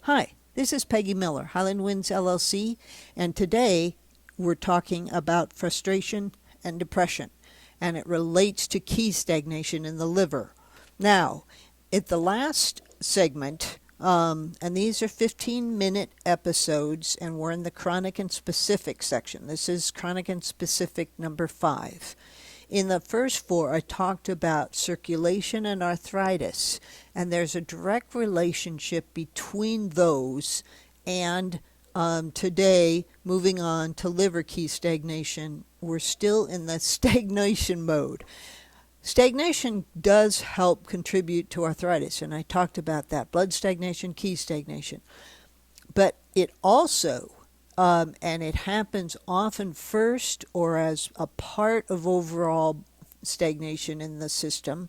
Hi, this is Peggy Miller, Highland Winds LLC, and today we're talking about frustration and depression, and it relates to key stagnation in the liver. Now, at the last segment, and these are 15-minute episodes, and we're in the chronic and specific section. This is chronic and specific number 5. In the first 4, I talked about circulation and arthritis, and there's a direct relationship between those. And today, moving on to liver key stagnation, we're still in the stagnation mode. Stagnation does help contribute to arthritis, and I talked about that, blood stagnation, key stagnation. But it also and it happens often first or as a part of overall stagnation in the system.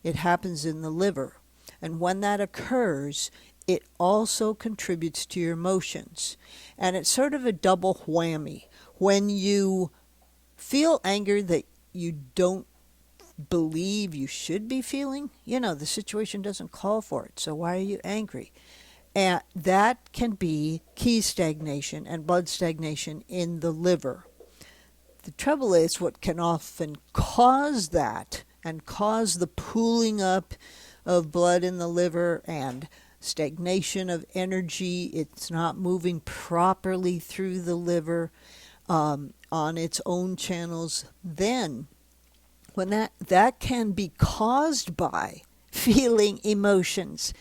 It happens in the liver. And when that occurs, it also contributes to your emotions. And it's sort of a double whammy. When you feel anger that you don't believe you should be feeling, the situation doesn't call for it. So why are you angry? And that can be key stagnation and blood stagnation in the liver. The trouble is, what can often cause that and cause the pooling up of blood in the liver and stagnation of energy, it's not moving properly through the liver on its own channels, then when that can be caused by feeling emotions.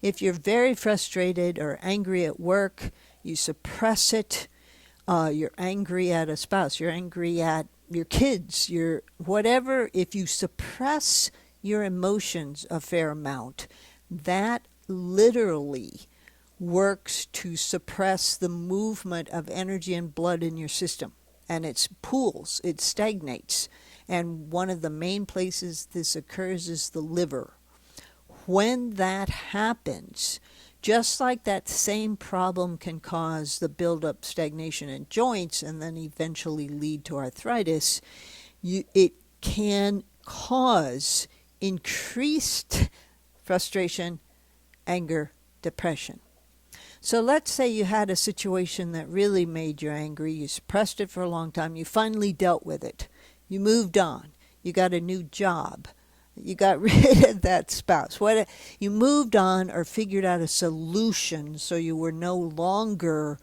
If you're very frustrated or angry at work, you suppress it. You're angry at a spouse. You're angry at your kids. You're whatever. If you suppress your emotions a fair amount, that literally works to suppress the movement of energy and blood in your system. And it pools. It stagnates. And one of the main places this occurs is the liver. When that happens, just like that same problem can cause the buildup stagnation in joints and then eventually lead to arthritis, it can cause increased frustration, anger, depression. So let's say you had a situation that really made you angry. You suppressed it for a long time. You finally dealt with it. You moved on. You got a new job. You got rid of that spouse. You moved on or figured out a solution so you were no longer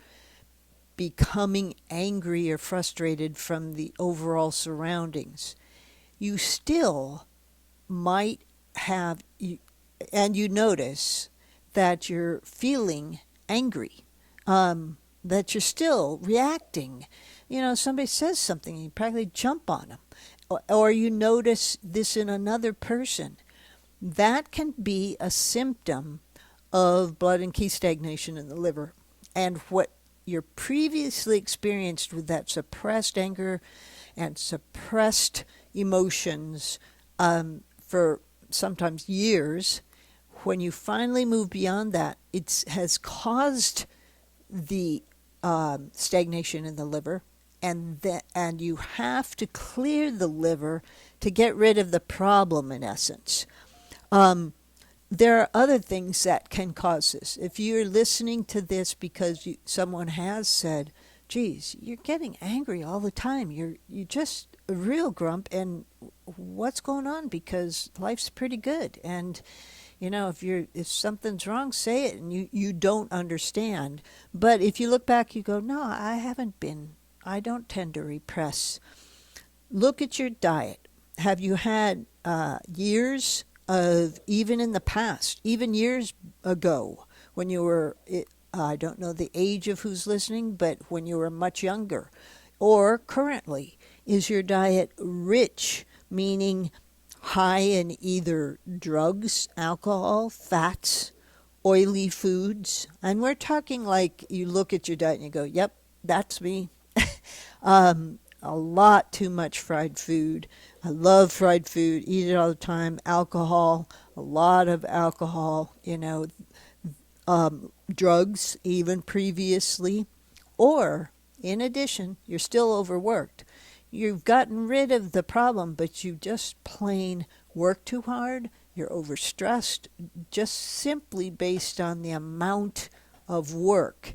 becoming angry or frustrated from the overall surroundings. You still might have, and you notice that you're feeling angry, that you're still reacting. Somebody says something and you practically jump on them. Or you notice this in another person. That can be a symptom of blood and key stagnation in the liver. And what you're previously experienced with that suppressed anger and suppressed emotions for sometimes years, when you finally move beyond that, it has caused the stagnation in the liver. And you have to clear the liver to get rid of the problem, in essence. There are other things that can cause this. If you're listening to this because someone has said, geez, you're getting angry all the time. You're just a real grump, and what's going on? Because life's pretty good. And if something's wrong, say it, and you don't understand. But if you look back, you go, no, I don't tend to repress. Look at your diet. Have you had years of, even in the past, even years ago, when you were, I don't know the age of who's listening, but when you were much younger, or currently, is your diet rich, meaning high in either drugs, alcohol, fats, oily foods? And we're talking like you look at your diet and you go, yep, that's me. A lot too much fried food. I love fried food, eat it all the time. Alcohol, a lot of alcohol, drugs even previously. Or, in addition, you're still overworked. You've gotten rid of the problem, but you just plain work too hard. You're overstressed, just simply based on the amount of work.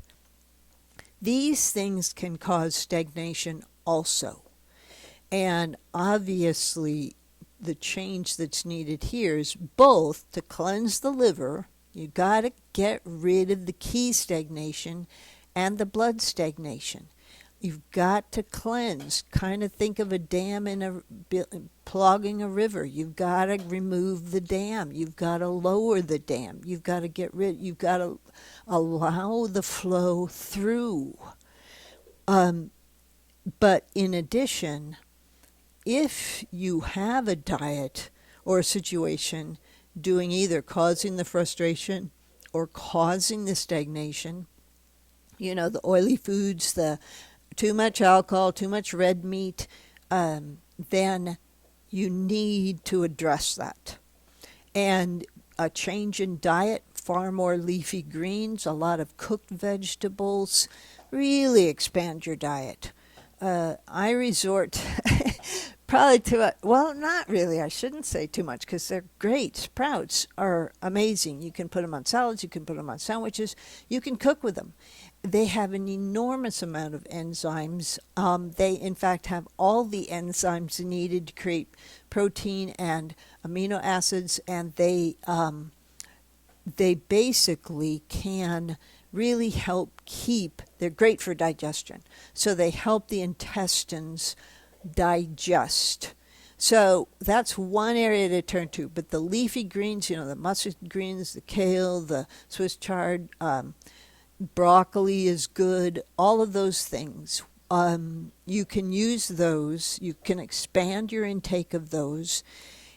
These things can cause stagnation also. And obviously, the change that's needed here is both to cleanse the liver. You got to get rid of the key stagnation and the blood stagnation. You've got to cleanse. Kind of think of a dam plugging a river. You've got to remove the dam. You've got to lower the dam. You've got to you've got to allow the flow through. But in addition, if you have a diet or a situation doing either causing the frustration or causing the stagnation, the oily foods, the too much alcohol, too much red meat, then you need to address that. And a change in diet, far more leafy greens, a lot of cooked vegetables, really expand your diet. I resort probably to well, not really. I shouldn't say too much because they're great. Sprouts are amazing. You can put them on salads. You can put them on sandwiches. You can cook with them. They have an enormous amount of enzymes. They, in fact, have all the enzymes needed to create protein and amino acids, and they basically can really help they're great for digestion. So they help the intestines digest. So that's one area to turn to. But the leafy greens, the mustard greens, the kale, the Swiss chard, broccoli is good, all of those things. You can use those. You can expand your intake of those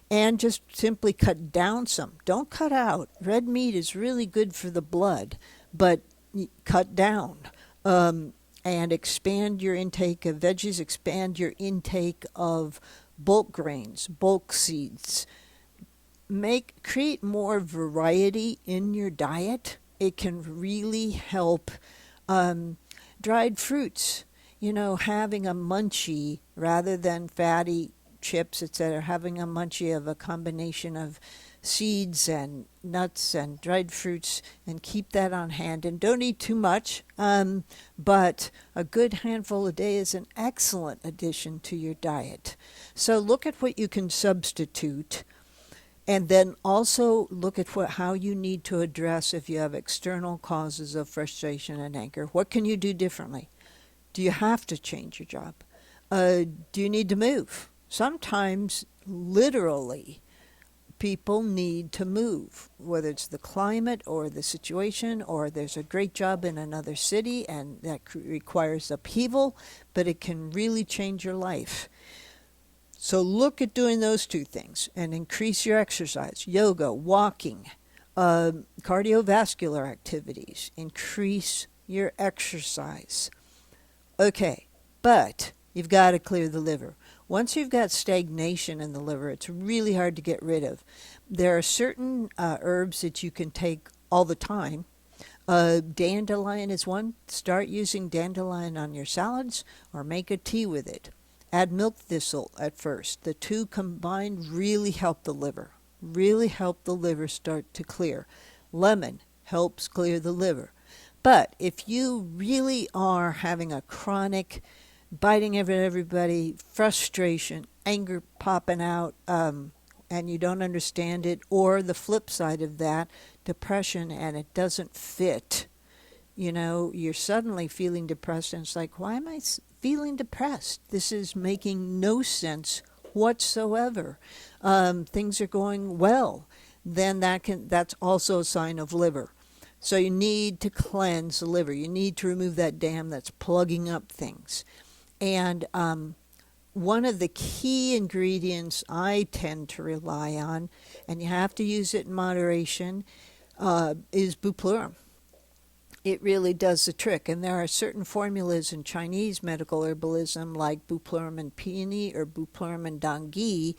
and just simply cut down some. Don't cut out. Red meat is really good for the blood, but cut down. And expand your intake of veggies, expand your intake of bulk grains, bulk seeds. Create more variety in your diet. It can really help. Dried fruits, having a munchie rather than fatty chips, etc., having a munchie of a combination of seeds and nuts and dried fruits, and keep that on hand. And don't eat too much, but a good handful a day is an excellent addition to your diet. So look at what you can substitute, and then also look at how you need to address if you have external causes of frustration and anger. What can you do differently? Do you have to change your job? Do you need to move? Sometimes, literally, people need to move, whether it's the climate or the situation, or there's a great job in another city and that requires upheaval, but it can really change your life. So look at doing those two things and increase your exercise, yoga, walking, cardiovascular activities. Increase your exercise. Okay, but you've got to clear the liver. Once you've got stagnation in the liver, it's really hard to get rid of. There are certain herbs that you can take all the time. Dandelion is one. Start using dandelion on your salads or make a tea with it. Add milk thistle at first. The two combined really help the liver. Really help the liver start to clear. Lemon helps clear the liver. But if you really are having a chronic biting everybody, frustration, anger popping out, and you don't understand it, or the flip side of that, depression, and it doesn't fit. You're suddenly feeling depressed, and it's like, why am I feeling depressed? This is making no sense whatsoever. Things are going well. Then that's also a sign of liver. So you need to cleanse the liver. You need to remove that dam that's plugging up things. And one of the key ingredients I tend to rely on, and you have to use it in moderation, is bupleurum. It really does the trick. And there are certain formulas in Chinese medical herbalism like bupleurum and peony or bupleurum and dangi,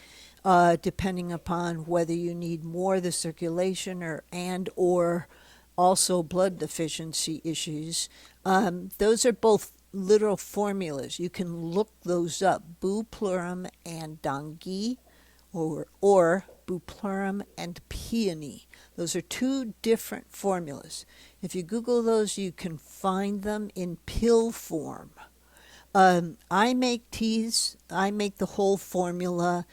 depending upon whether you need more of the circulation or also blood deficiency issues. Those are both literal formulas. You can look those up. Bupleurum and dangi or bupleurum and peony. Those are two different formulas. If you Google those, you can find them in pill form. I make teas. I make the whole formula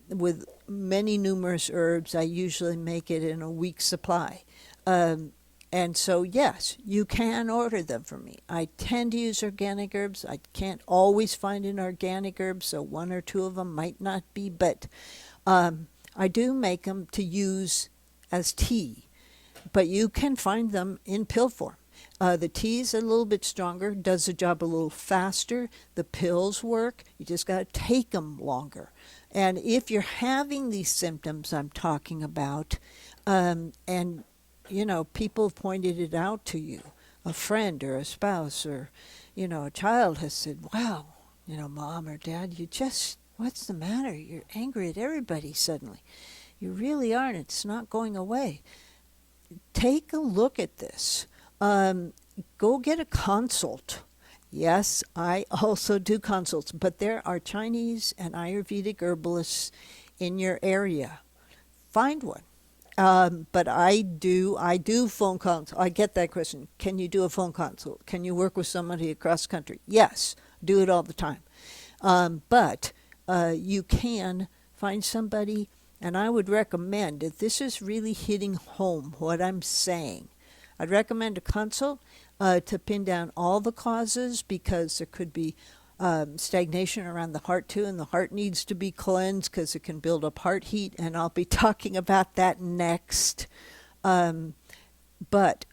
with many numerous herbs. I usually make it in a week's supply. And so, yes, you can order them from me. I tend to use organic herbs. I can't always find an organic herb, so one or two of them might not be, but I do make them to use as tea. But you can find them in pill form. The tea is a little bit stronger, does the job a little faster. The pills work. You just got to take them longer. And if you're having these symptoms I'm talking about, and you know, people have pointed it out to you, a friend or a spouse or, you know, a child has said, wow, you know, mom or dad, what's the matter? You're angry at everybody suddenly. You really aren't. It's not going away. Take a look at this. Go get a consult. Yes, I also do consults, but there are Chinese and Ayurvedic herbalists in your area. Find one. But I do phone consult. I get that question. Can you do a phone consult? Can you work with somebody across the country? Yes, do it all the time. But you can find somebody, and I would recommend, if this is really hitting home what I'm saying, I'd recommend a consult to pin down all the causes, because there could be stagnation around the heart too, and the heart needs to be cleansed because it can build up heart heat, and I'll be talking about that next. But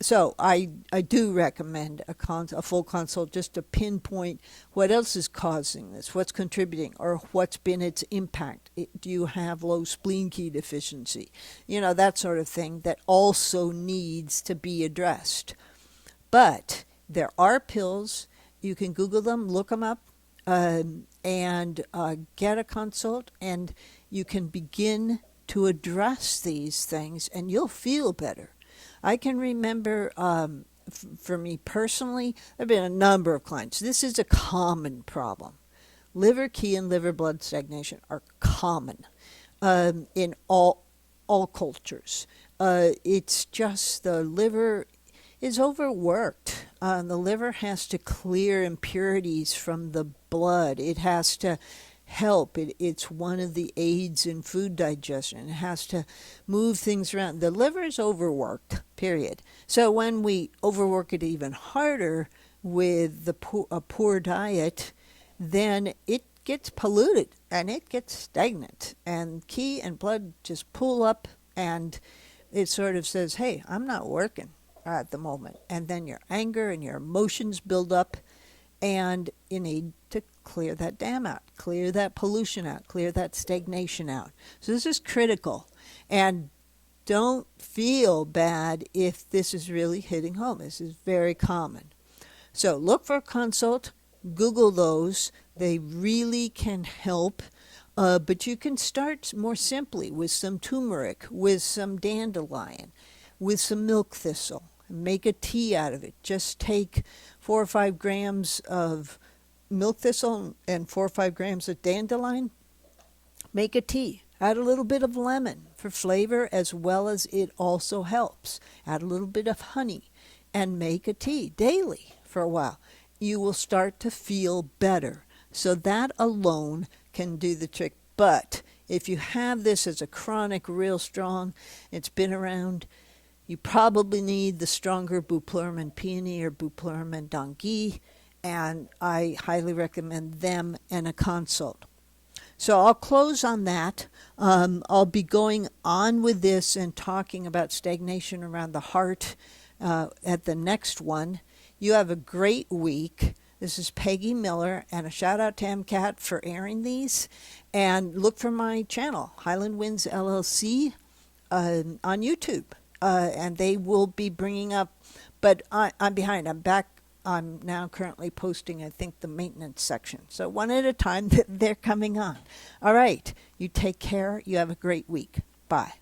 so I do recommend a full consult, just to pinpoint what else is causing this, what's contributing, or what's been its impact. Do you have low spleen key deficiency? You know, that sort of thing that also needs to be addressed. But there are pills. You can Google them, look them up, and get a consult, and you can begin to address these things, and you'll feel better. I can remember, for me personally, there have been a number of clients. This is a common problem. Liver key and liver blood stagnation are common in all cultures. It's just the liver is overworked. The liver has to clear impurities from the blood. It has to help. It's one of the aids in food digestion. It has to move things around. The liver is overworked, period. So when we overwork it even harder with a poor diet, then it gets polluted and it gets stagnant. And key and blood just pull up, and it sort of says, hey, I'm not working at the moment. And then your anger and your emotions build up, and you need to clear that dam out, clear that pollution out, clear that stagnation out. So this is critical. And don't feel bad if this is really hitting home. This is very common. So look for a consult, Google those. They really can help. But you can start more simply with some turmeric, with some dandelion, with some milk thistle. Make a tea out of it. Just take 4 or 5 grams of milk thistle and 4 or 5 grams of dandelion. Make a tea. Add a little bit of lemon for flavor, as well as it also helps. Add a little bit of honey and make a tea daily for a while. You will start to feel better. So that alone can do the trick. But if you have this as a chronic, real strong, it's been around, you probably need the stronger bupleurum and peony or bupleurum and dongi, and I highly recommend them and a consult. So I'll close on that. I'll be going on with this and talking about stagnation around the heart at the next one. You have a great week. This is Peggy Miller, and a shout out to MCAT for airing these. And look for my channel, Highland Winds LLC, on YouTube. And they will be bringing up, but I'm behind. I'm back. I'm now currently posting, I think, the maintenance section. So one at a time, they're coming on. All right. You take care. You have a great week. Bye.